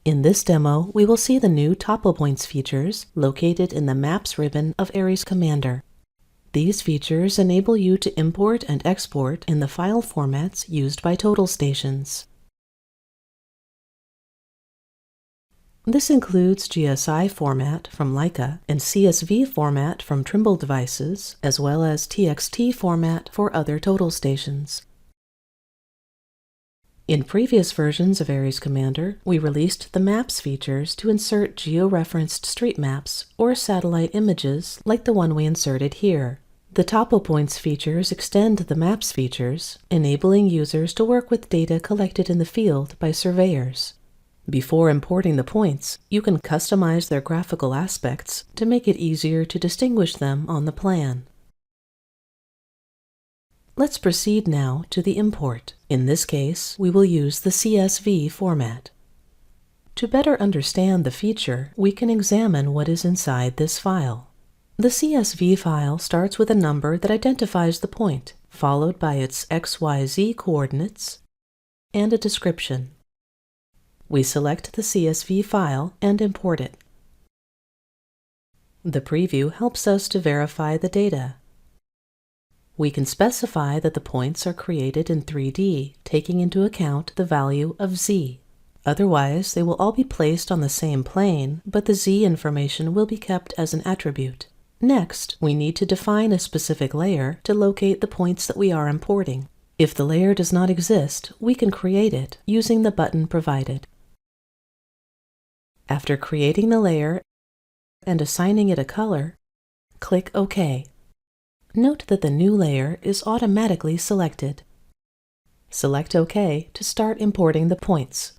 In this demo, we will see the new TopoPoints features located in the Maps ribbon of Aries Commander. These features enable you to import and export in the file formats used by total stations. This includes GSI format from Leica and CSV format from Trimble devices, as well as TXT format for other total stations. In previous versions of Aries Commander, we released the Maps features to insert georeferenced street maps or satellite images like the one we inserted here. The TopoPoints features extend the Maps features, enabling users to work with data collected in the field by surveyors. Before importing the points, you can customize their graphical aspects to make it easier to distinguish them on the plan. Let's proceed now to the import. In this case, we will use the CSV format. To better understand the feature, we can examine what is inside this file. The CSV file starts with a number that identifies the point, followed by its XYZ coordinates and a description. We select the CSV file and import it. The preview helps us to verify the data. We can specify that the points are created in 3D, taking into account the value of Z. Otherwise, they will all be placed on the same plane, but the Z information will be kept as an attribute. Next, we need to define a specific layer to locate the points that we are importing. If the layer does not exist, we can create it using the button provided. After creating the layer and assigning it a color, click OK. Note that the new layer is automatically selected. Select OK to start importing the points.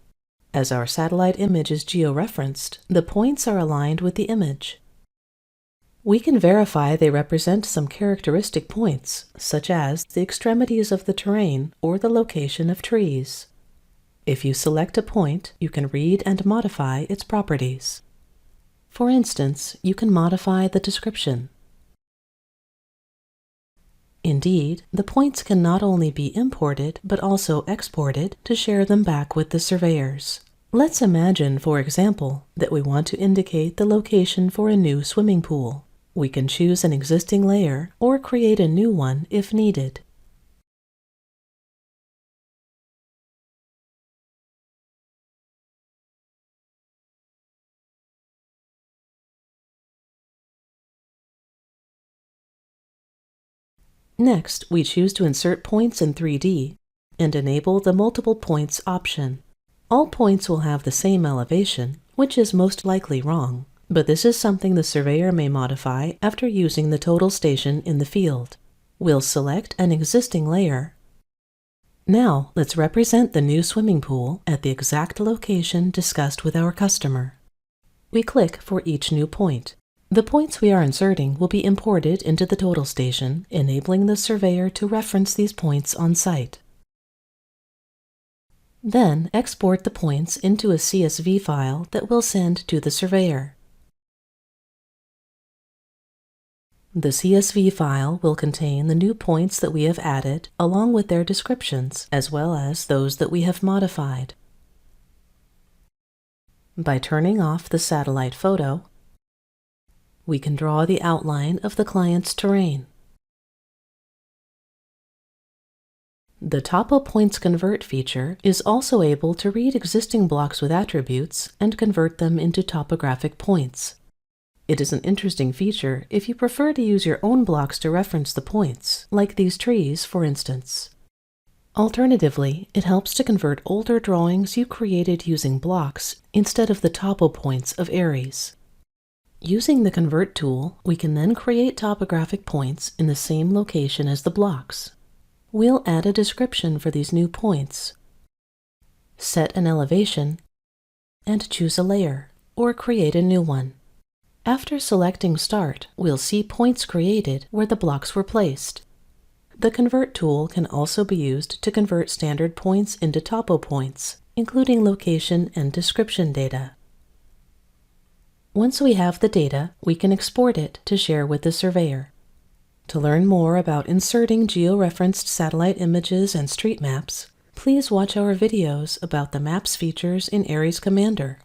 As our satellite image is georeferenced, the points are aligned with the image. We can verify they represent some characteristic points, such as the extremities of the terrain or the location of trees. If you select a point, you can read and modify its properties. For instance, you can modify the description. Indeed, the points can not only be imported, but also exported to share them back with the surveyors. Let's imagine, for example, that we want to indicate the location for a new swimming pool. We can choose an existing layer or create a new one if needed. Next, we choose to insert points in 3D and enable the multiple points option. All points will have the same elevation, which is most likely wrong, but this is something the surveyor may modify after using the total station in the field. We'll select an existing layer. Now, let's represent the new swimming pool at the exact location discussed with our customer. We click for each new point. The points we are inserting will be imported into the total station, enabling the surveyor to reference these points on site. Then, export the points into a CSV file that we'll send to the surveyor. The CSV file will contain the new points that we have added, along with their descriptions, as well as those that we have modified. By turning off the satellite photo, we can draw the outline of the client's terrain. The TopoPoints Convert feature is also able to read existing blocks with attributes and convert them into topographic points. It is an interesting feature if you prefer to use your own blocks to reference the points, like these trees, for instance. Alternatively, it helps to convert older drawings you created using blocks instead of the TopoPoints of Aries. Using the Convert tool, we can then create topographic points in the same location as the blocks. We'll add a description for these new points, set an elevation, and choose a layer, or create a new one. After selecting Start, we'll see points created where the blocks were placed. The Convert tool can also be used to convert standard points into TopoPoints, including location and description data. Once we have the data, we can export it to share with the surveyor. To learn more about inserting georeferenced satellite images and street maps, please watch our videos about the Maps features in Aries Commander.